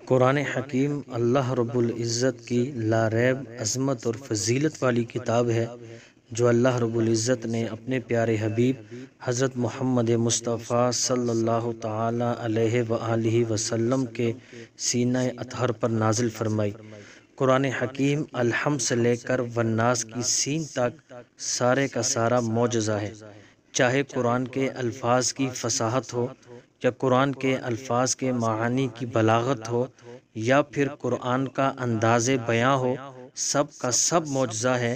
قرآن حکیم اللہ رب العزت کی لا ریب عظمت اور فضیلت والی کتاب ہے جو اللہ رب العزت نے اپنے پیارے حبیب حضرت محمد مصطفیٰ صلی اللہ تعالی علیہ وآلہ وسلم کے سینہ اطہر پر نازل فرمائی۔ قرآن حکیم الحمد سے لے کر والناس کی سین تک سارے کا سارا معجزہ ہے، چاہے قرآن کے الفاظ کی فصاحت ہو یا قرآن کے الفاظ کے معانی کی بلاغت ہو یا پھر قرآن کا انداز بیاں ہو، سب کا سب معجزہ ہے۔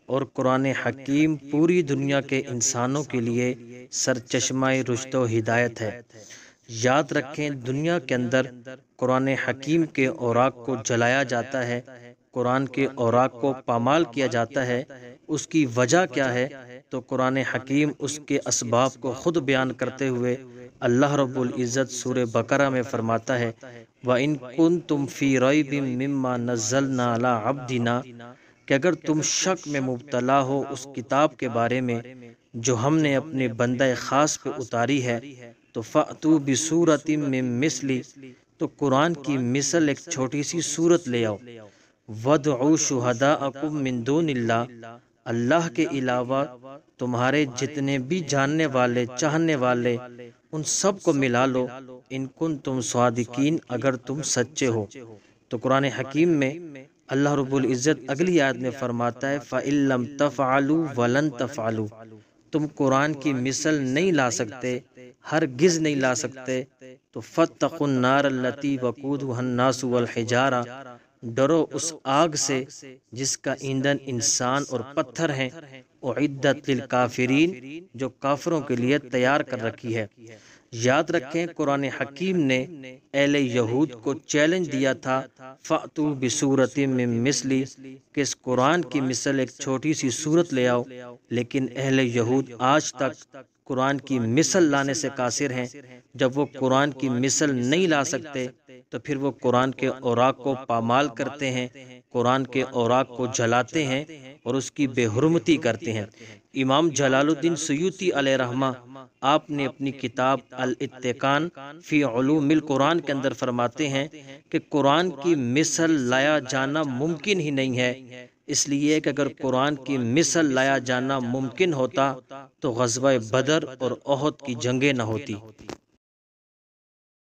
اور قرآن حکیم پوری دنیا کے انسانوں کے لیے سرچشمہ رشد و ہدایت ہے۔ یاد رکھیں، دنیا کے اندر قرآن حکیم کے اوراق کو جلایا جاتا ہے، قرآن کے اوراق کو پامال کیا جاتا ہے۔ اس کی وجہ کیا ہے؟ تو قرآن حکیم اس کے اسباب کو خود بیان کرتے ہوئے اللہ رب العزت سورہ بقرہ میں فرماتا ہے وَإِن كُنتُمْ فِي رَيْبٍ مِّمَّا نَزَّلْنَا عَلَىٰ عَبْدِنَا، کہ اگر تم شک میں مبتلا ہو اس کتاب کے بارے میں جو ہم نے اپنے بندہ خاص پہ اتاری ہے، تو فَأْتُوا بِسُورَةٍ مِّن مِّثْلِهِ، تو قرآن کی مثل ایک چھوٹی سی سورت لے آؤ۔ وَادْعُوا شُهَدَاءَكُم مِّن دُونِ اللَّهِ، اللہ کے علاوہ تمہارے جتنے بھی جاننے والے چاہنے والے ان سب کو ملا لو، ان کنتم صادقین، اگر تم سچے ہو۔ تو قرآن حکیم میں اللہ رب العزت اگلی آیت میں فرماتا ہے فَإِن لَّمْ تَفْعَلُوا وَلَن تَفْعَلُوا، تم قرآن کی مثل نہیں لا سکتے، ہرگز نہیں لا سکتے، تو فَاتَّقُوا النَّارَ الَّتِي وَقُودُهَا النَّاسُ وَالْحِجَارَةُ، ڈرو اس آگ سے جس کا ایندھن انسان اور پتھر ہیں، اعدت للکافرین، جو کافروں کے لیے تیار کر رکھی ہے۔ یاد رکھیں، قرآن حکیم نے اہل یہود کو چیلنج دیا تھا فَأْتُوا بِسُورَةٍ مِّن مِّثْلِهِ، کہ اس قرآن کی مثل ایک چھوٹی سی سورت لے آؤ، لیکن اہل یہود آج تک قرآن کی مثل لانے سے قاصر ہیں۔ جب وہ قرآن کی مثل نہیں لا سکتے تو پھر وہ قرآن کے اوراق کو پامال کرتے ہیں، قرآن کے اوراق کو جلاتے ہیں اور اس کی بے حرمتی کرتے ہیں۔ امام جلال الدین سیوطی علیہ رحمہ، آپ نے اپنی کتاب الاتقان فی علوم القرآن کے اندر فرماتے ہیں کہ قرآن کی مثل لایا جانا ممکن ہی نہیں ہے، اس لیے کہ اگر قرآن کی مثل لایا جانا ممکن ہوتا تو غزوہ بدر اور احد کی جنگیں نہ ہوتی۔